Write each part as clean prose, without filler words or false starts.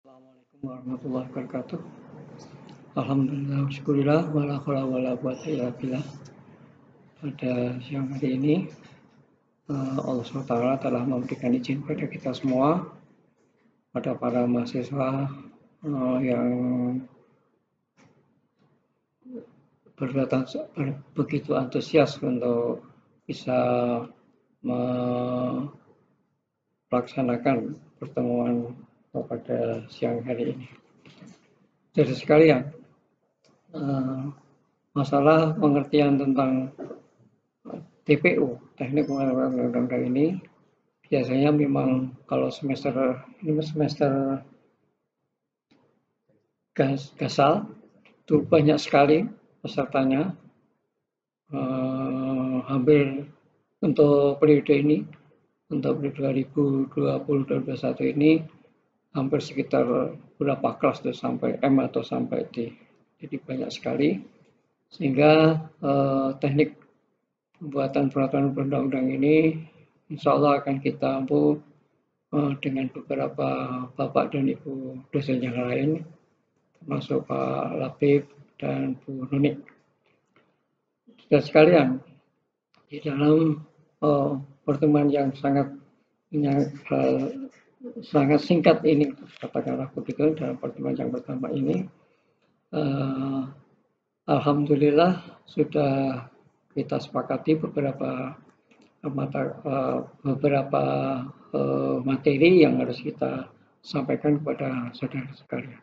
Assalamualaikum warahmatullahi wabarakatuh. Alhamdulillah, syukurillah, wala haula wala quwata illa billah. Pada siang hari ini, Allah SWT telah memberikan izin pada kita semua, pada para mahasiswa yang begitu antusias untuk bisa melaksanakan pertemuan pada siang hari ini. Jadi sekalian, masalah pengertian tentang TPU, teknik pengelolaan undang-undang ini, biasanya memang kalau semester gasal itu banyak sekali pesertanya, hampir untuk periode ini, untuk periode 2020-2021 ini hampir sekitar berapa kelas tuh, sampai M atau sampai D, jadi banyak sekali, sehingga teknik pembuatan peraturan perundang-undang ini insya Allah akan kita mampu dengan beberapa Bapak dan Ibu dosen yang lain, termasuk Pak Labib dan Bu Nuni. Dan sekalian, di dalam pertemuan yang sangat singkat ini, katakanlah begitu, dalam pertemuan yang pertama ini, alhamdulillah sudah kita sepakati beberapa materi yang harus kita sampaikan kepada saudara sekalian.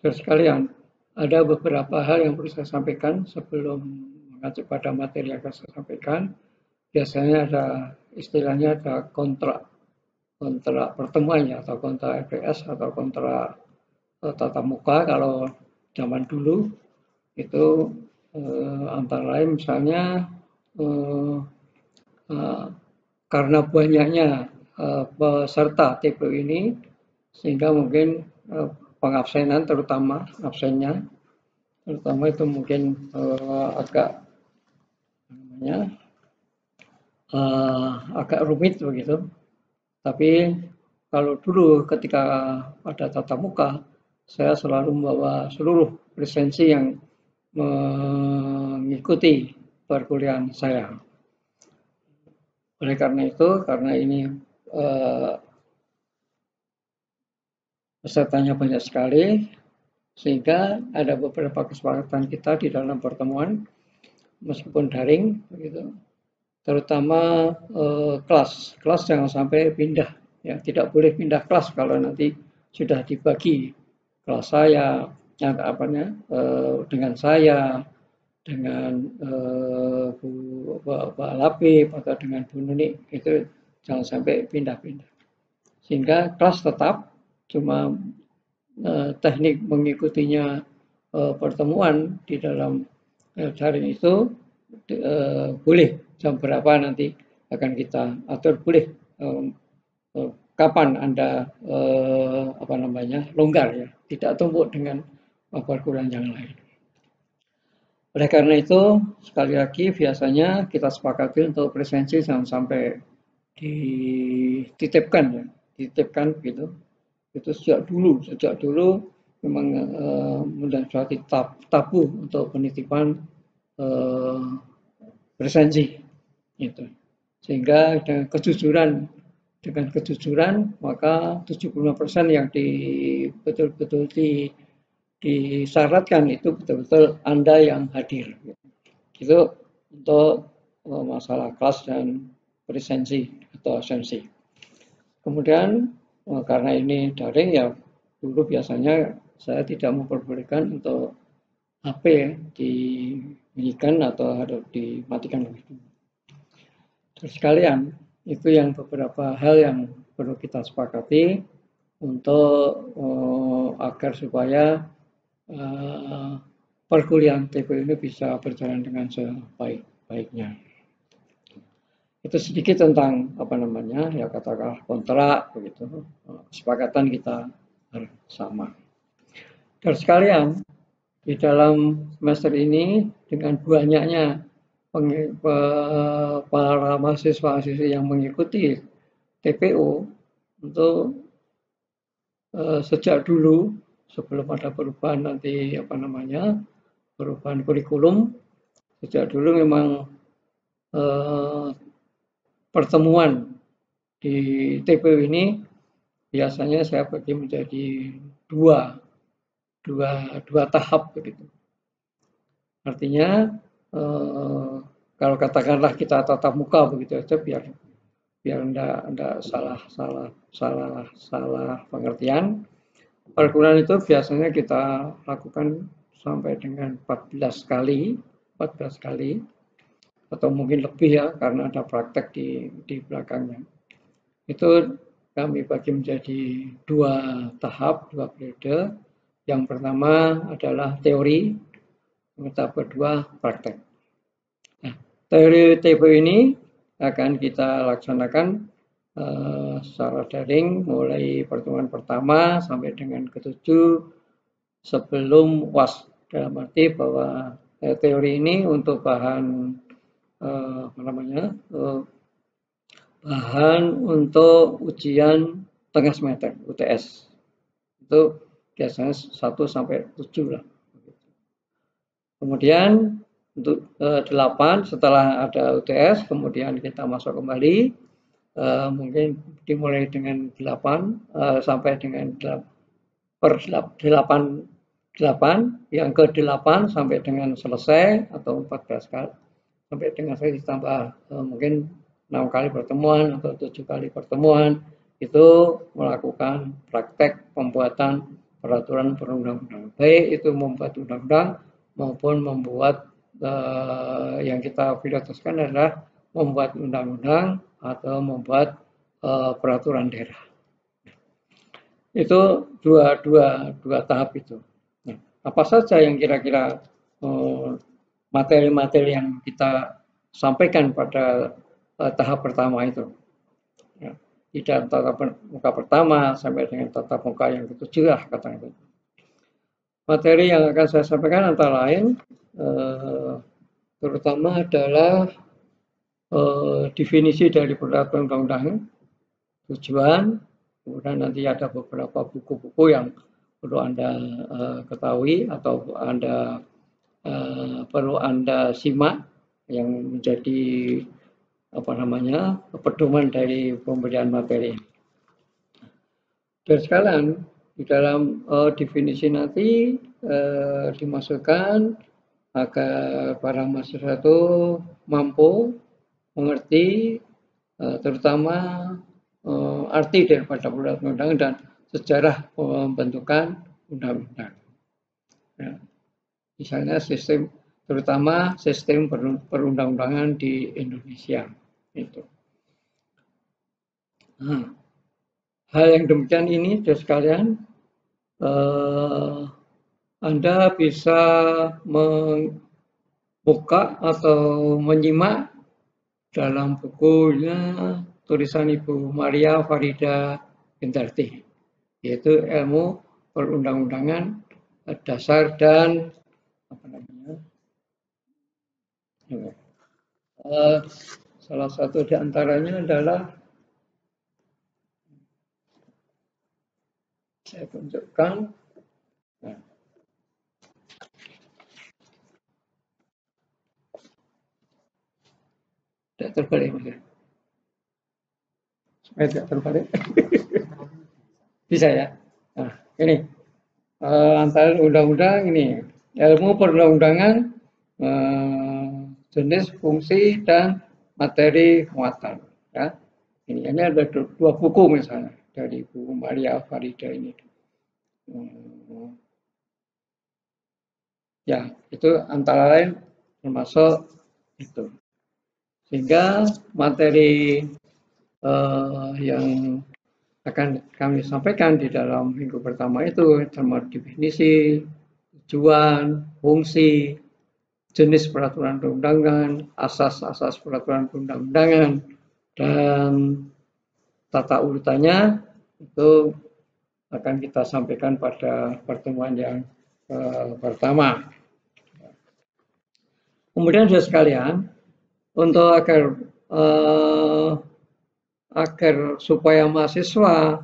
Saudara sekalian, ada beberapa hal yang perlu saya sampaikan sebelum mengacu pada materi yang akan saya sampaikan. Biasanya ada istilahnya ada kontrak pertemuannya, atau kontrak LPS atau kontrak tatap muka. Kalau zaman dulu itu antara lain misalnya karena banyaknya peserta TPU ini, sehingga mungkin pengabsenan terutama itu mungkin agak rumit begitu. Tapi kalau dulu ketika pada tatap muka, saya selalu membawa seluruh presensi yang mengikuti perkuliahan saya. Oleh karena itu, karena ini pesertanya banyak sekali, sehingga ada beberapa kesepakatan kita di dalam pertemuan, meskipun daring, begitu, terutama kelas jangan sampai pindah, ya, tidak boleh pindah kelas kalau nanti sudah dibagi kelas saya, dengan saya, dengan Pak Labib atau dengan Bu Nuni, itu jangan sampai pindah-pindah, sehingga kelas tetap, cuma teknik mengikutinya pertemuan di dalam daring itu boleh jam berapa nanti akan kita atur, boleh kapan Anda longgar, ya, tidak tumpuk dengan perkuliahan yang lain. Oleh karena itu, sekali lagi biasanya kita sepakati untuk presensi jangan sampai dititipkan, ya, dititipkan begitu. Itu sejak dulu memang menjadi tabu untuk penitipan presensi itu, sehingga dengan kejujuran maka 75% yang betul-betul disyaratkan itu betul-betul Anda yang hadir. Itu untuk masalah kelas dan presensi atau absensi. Kemudian karena ini daring, ya, dulu biasanya saya tidak memperbolehkan untuk HP dibunyikan atau harus dimatikan begitu. Terus sekalian, itu yang beberapa hal yang perlu kita sepakati untuk agar supaya perkuliahan TPU ini bisa berjalan dengan sebaik-baiknya. Itu sedikit tentang ya, katakanlah kontrak begitu, kesepakatan kita bersama. Terus sekalian, di dalam semester ini dengan banyaknya para mahasiswa yang mengikuti TPU, untuk sejak dulu sebelum ada perubahan nanti perubahan kurikulum, sejak dulu memang pertemuan di TPU ini biasanya saya bagi menjadi dua, dua tahap begitu. Artinya kalau katakanlah kita tatap muka begitu aja biar enggak salah pengertian. Perguruan itu biasanya kita lakukan sampai dengan 14 kali atau mungkin lebih ya karena ada praktek di belakangnya. Itu kami bagi menjadi dua tahap, dua periode. Yang pertama adalah teori, yang tahap kedua praktek. Nah, teori TPU ini akan kita laksanakan secara daring mulai pertemuan pertama sampai dengan ketujuh sebelum UAS, dalam arti bahwa teori ini untuk bahan bahan untuk ujian tengah semester UTS itu biasanya 1 sampai 7 lah. Kemudian untuk 8 setelah ada UTS kemudian kita masuk kembali mungkin dimulai dengan 8 sampai dengan 8 yang ke-8 sampai dengan selesai atau 14 kali sampai dengan saya ditambah mungkin 6 kali pertemuan atau 7 kali pertemuan itu melakukan praktek pembuatan peraturan perundang-undangan, baik itu membuat undang-undang maupun membuat yang kita prioritaskan adalah membuat undang-undang atau membuat peraturan daerah. Itu dua tahap itu. Nah, apa saja yang kira-kira materi-materi yang kita sampaikan pada tahap pertama itu? Ya, tidak tatap muka pertama sampai dengan tatap muka yang ketujuh lah katakan. Materi yang akan saya sampaikan antara lain terutama adalah definisi dari peraturan undang-undang, tujuan, kemudian nanti ada beberapa buku-buku yang perlu Anda ketahui atau Anda perlu Anda simak yang menjadi pedoman dari pemberian materi. Dan sekalian di dalam definisi nanti dimasukkan agar para mahasiswa itu mampu mengerti terutama arti daripada peraturan undang-undang dan sejarah pembentukan undang-undang. Ya. Misalnya terutama sistem perundang-undangan di Indonesia. Itu. Nah, hal yang demikian ini, saudara sekalian, Anda bisa membuka atau menyimak dalam bukunya tulisan Ibu Maria Farida Indarti, yaitu ilmu perundang-undangan dasar dan salah satu di antaranya adalah saya tunjukkan. Nah. Tidak terbalik mungkin. Supaya tidak terbalik. Bisa ya. Nah, ini antara undang-undang ini ilmu perundang-undangan jenis, fungsi, dan materi muatan. Ya. Ini ada dua buku misalnya dari Bu Maria Farida ini. Ya, itu antara lain termasuk itu. Sehingga materi yang akan kami sampaikan di dalam minggu pertama itu termasuk definisi, tujuan, fungsi, jenis peraturan perundangan, asas-asas peraturan perundang-undangan, dan tata urutannya itu akan kita sampaikan pada pertemuan yang pertama. Kemudian saudara sekalian, untuk agar supaya mahasiswa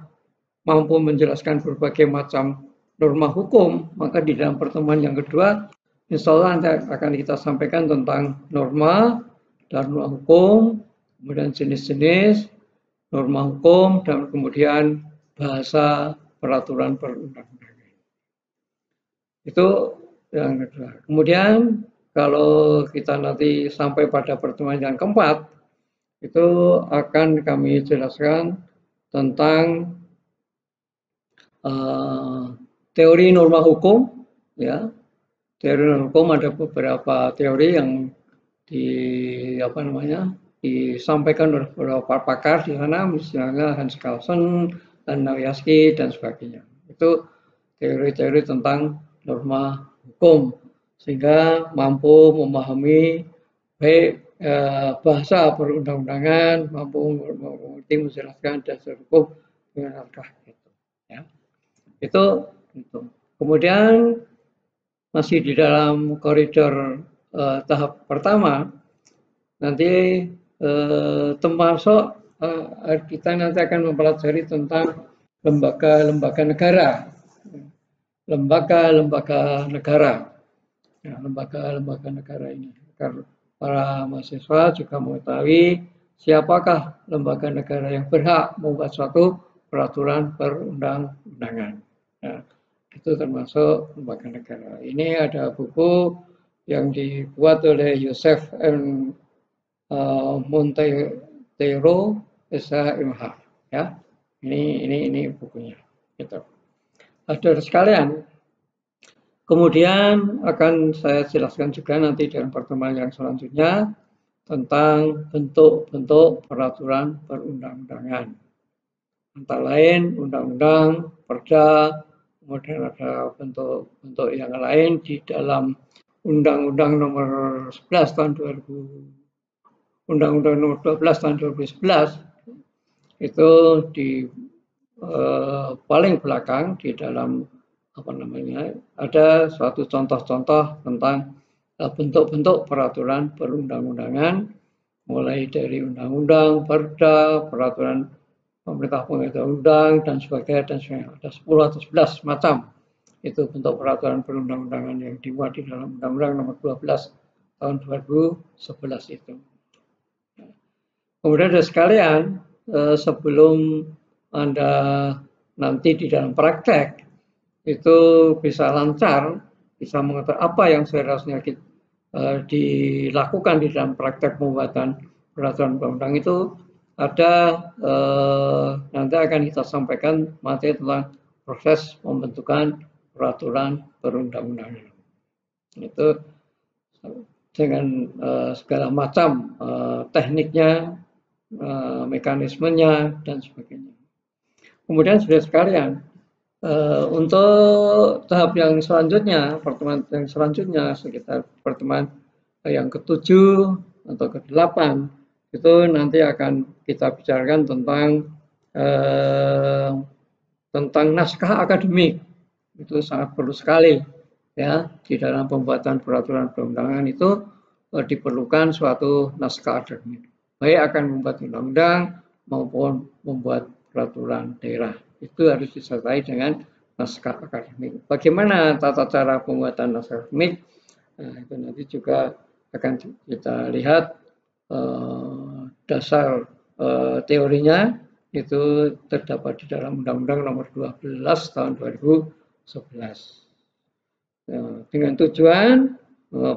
mampu menjelaskan berbagai macam norma hukum, maka di dalam pertemuan yang kedua, insya Allah nanti akan kita sampaikan tentang norma dan norma hukum, kemudian jenis-jenis norma hukum, dan kemudian bahasa peraturan perundang-undangan. Itu yang kedua. Kemudian kalau kita nanti sampai pada pertemuan yang keempat, itu akan kami jelaskan tentang teori norma hukum, ya. Teori norma hukum ada beberapa teori yang disampaikan oleh beberapa pakar di sana, misalnya Hans Kelsen, Nawiaski, dan sebagainya. Itu teori-teori tentang norma hukum, sehingga mampu memahami baik bahasa perundang-undangan, mampu mengerti menjelaskan dasar hukum dengan naskah itu. Ya. Itu. Kemudian masih di dalam koridor tahap pertama, nanti termasuk kita nanti akan mempelajari tentang lembaga-lembaga negara. Lembaga-lembaga negara. Ya, lembaga-lembaga negara ini. Agar para mahasiswa juga mengetahui siapakah lembaga negara yang berhak membuat suatu peraturan perundang-undangan. Ya, itu termasuk lembaga negara. Ini ada buku yang dibuat oleh Yosef M. Monteiro SHMH. Ya, ini bukunya. Gitu. Saudara sekalian, kemudian akan saya jelaskan juga nanti dalam pertemuan yang selanjutnya tentang bentuk-bentuk peraturan perundang-undangan. Antara lain undang-undang, perda, kemudian ada bentuk-bentuk yang lain di dalam Undang-Undang nomor 11 tahun 2000, Undang-Undang nomor 12 tahun 2011 itu di paling belakang di dalam ada suatu contoh-contoh tentang bentuk-bentuk peraturan perundang-undangan, mulai dari undang-undang, perda, peraturan pemerintah undang dan sebagainya. Ada 10 atau 11 macam itu bentuk peraturan perundang-undangan yang dimuat di dalam Undang-Undang nomor 12 tahun 2011 itu. Kemudian ada sekalian, sebelum Anda nanti di dalam praktek itu bisa lancar, bisa mengetahui apa yang seharusnya dilakukan di dalam praktek pembuatan peraturan undang-undang itu, ada nanti akan kita sampaikan materi tentang proses pembentukan peraturan perundang-undangan. Itu dengan segala macam tekniknya, mekanismenya, dan sebagainya. Kemudian saudara sekalian, untuk tahap yang selanjutnya, pertemuan yang selanjutnya sekitar pertemuan yang ke-7 atau ke-8 itu nanti akan kita bicarakan tentang naskah akademik. Itu sangat perlu sekali, ya, di dalam pembuatan peraturan perundangan itu diperlukan suatu naskah akademik, baik akan membuat undang-undang maupun membuat peraturan daerah. Itu harus disertai dengan naskah akademik. Bagaimana tata cara pembuatan naskah akademik? Nah, itu nanti juga akan kita lihat dasar teorinya itu terdapat di dalam Undang-Undang nomor 12 tahun 2011. Dengan tujuan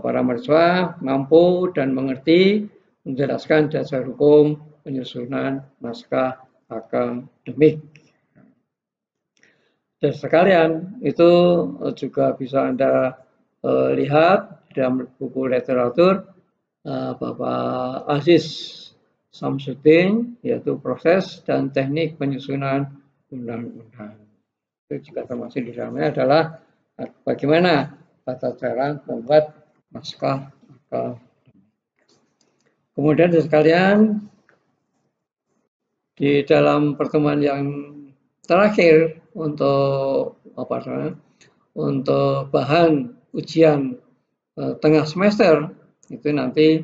para mahasiswa mampu dan mengerti menjelaskan dasar hukum penyusunan naskah akademik. Dan sekalian itu juga bisa Anda lihat dalam buku literatur Bapak Aziz Samsudin, yaitu proses dan teknik penyusunan undang-undang. Itu juga termasuk di dalamnya adalah bagaimana tata cara membuat naskah akademik. Kemudian sekalian, di dalam pertemuan yang terakhir untuk untuk bahan ujian tengah semester itu nanti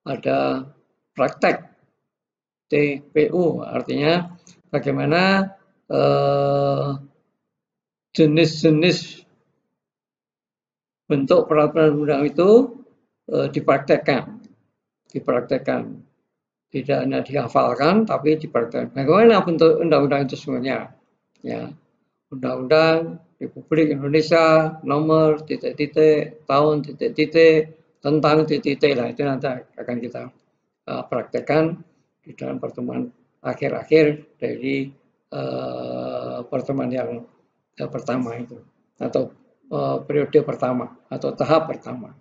ada praktek TPU, artinya bagaimana jenis-jenis bentuk peraturan undang itu dipraktekkan, tidak hanya dihafalkan tapi dipraktekkan. Bagaimana bentuk undang-undang itu sebenarnya? Ya, Undang-Undang Republik Indonesia nomor titik-titik tahun titik-titik tentang titik-titik lah, itu nanti akan kita praktekkan di dalam pertemuan akhir-akhir dari pertemuan yang pertama itu, atau periode pertama atau tahap pertama.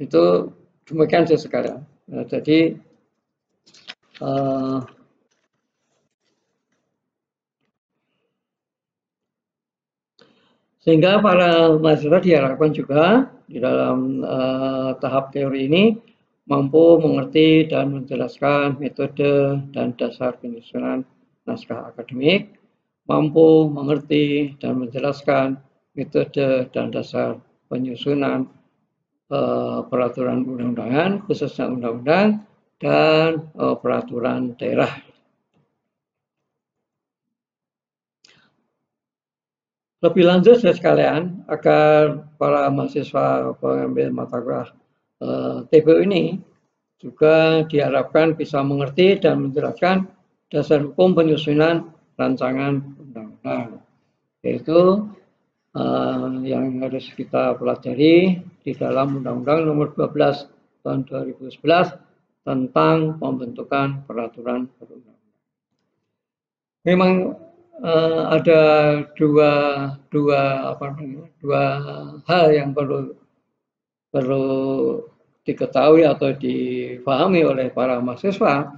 Itu demikian saja sekarang. Jadi sehingga para mahasiswa diharapkan juga di dalam tahap teori ini mampu mengerti dan menjelaskan metode dan dasar penyusunan naskah akademik, mampu mengerti dan menjelaskan metode dan dasar penyusunan peraturan undang-undangan, khususnya undang-undang dan peraturan daerah. Lebih lanjut sekalian, agar para mahasiswa pengambil mata kuliah TBU ini juga diharapkan bisa mengerti dan menjelaskan dasar hukum penyusunan rancangan undang-undang, yaitu yang harus kita pelajari di dalam Undang-Undang Nomor 12 Tahun 2011 tentang pembentukan peraturan perundang-undangan. Memang ada dua hal yang perlu diketahui atau dipahami oleh para mahasiswa.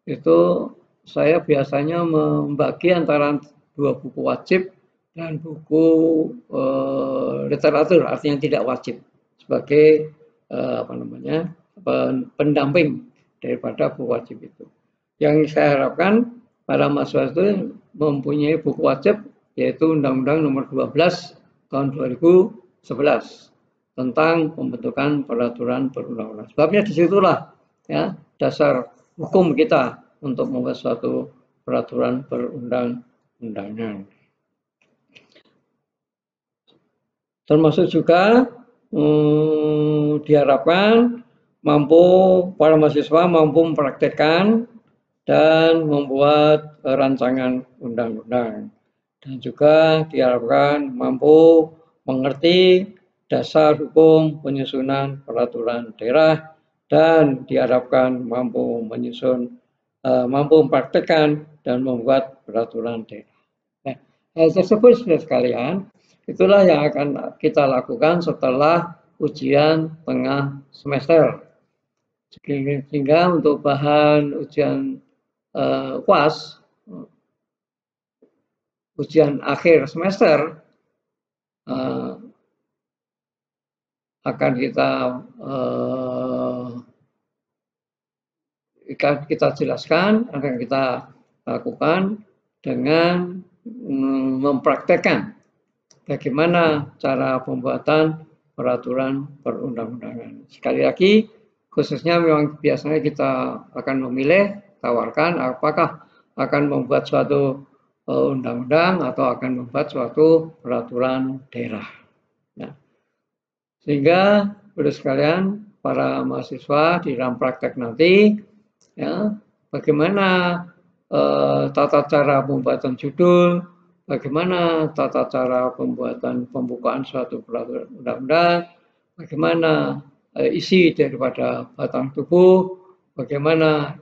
Itu saya biasanya membagi antara dua buku wajib dan buku literatur, artinya tidak wajib, sebagai pendamping daripada buku wajib itu. Yang saya harapkan para mahasiswa itu mempunyai buku wajib, yaitu Undang-Undang Nomor 12 Tahun 2011 tentang pembentukan peraturan perundang-undangan. Sebabnya disitulah ya dasar hukum kita untuk membuat suatu peraturan perundang-undangan. Termasuk juga diharapkan para mahasiswa mampu mempraktekkan dan membuat rancangan undang-undang, dan juga diharapkan mampu mengerti dasar hukum penyusunan peraturan daerah, dan diharapkan mampu mempraktekkan dan membuat peraturan daerah. Nah, hal tersebut sudah sekalian, itulah yang akan kita lakukan setelah ujian tengah semester. Sehingga untuk bahan ujian UAS, ujian akhir semester, akan kita jelaskan, akan kita lakukan dengan mempraktekkan bagaimana cara pembuatan peraturan perundang-undangan. Sekali lagi, khususnya memang biasanya kita akan memilih, tawarkan apakah akan membuat suatu undang-undang atau akan membuat suatu peraturan daerah. Nah, sehingga Bapak sekalian, para mahasiswa di dalam praktek nanti, ya, bagaimana tata cara pembuatan judul, bagaimana tata cara pembukaan suatu peraturan undang-undang, bagaimana isi daripada batang tubuh, bagaimana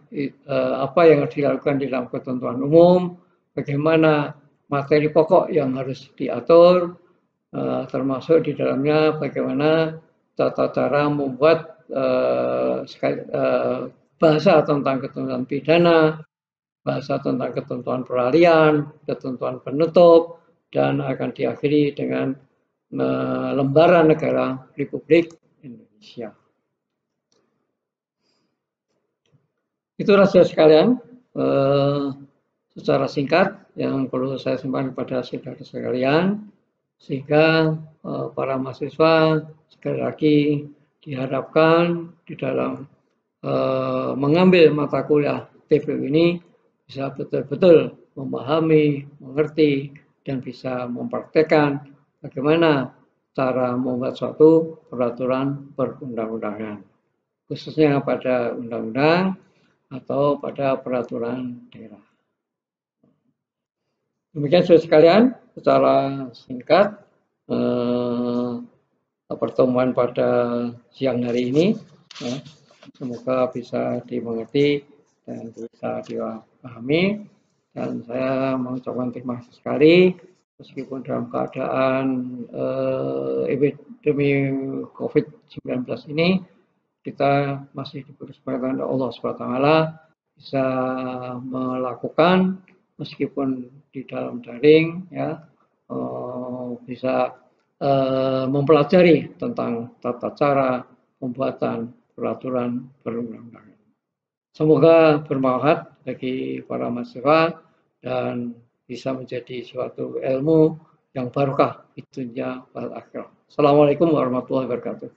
apa yang harus dilakukan di dalam ketentuan umum, bagaimana materi pokok yang harus diatur, termasuk di dalamnya bagaimana tata cara membuat bahasa tentang ketentuan pidana, bahasa tentang ketentuan peralihan, ketentuan penutup, dan akan diakhiri dengan lembaran negara Republik Indonesia. Itulah saudara sekalian, secara singkat yang perlu saya sampaikan kepada saudara sekalian, sehingga para mahasiswa sekali lagi diharapkan di dalam mengambil mata kuliah TBU ini bisa betul-betul memahami, mengerti, dan bisa mempraktekkan bagaimana cara membuat suatu peraturan perundang-undangan, khususnya pada undang-undang atau pada peraturan daerah. Demikian saudara sekalian, secara singkat pertemuan pada siang hari ini. Ya, semoga bisa dimengerti dan bisa dipahami. Dan saya mengucapkan terima kasih sekali, meskipun dalam keadaan epidemi COVID-19 ini, kita masih diberi kesempatan oleh Allah SWT bisa melakukan meskipun di dalam daring, ya, bisa mempelajari tentang tata cara pembuatan peraturan perundang-undangan. Semoga bermanfaat bagi para mahasiswa dan bisa menjadi suatu ilmu yang barokah di dunia wal akhirah. Assalamualaikum warahmatullahi wabarakatuh.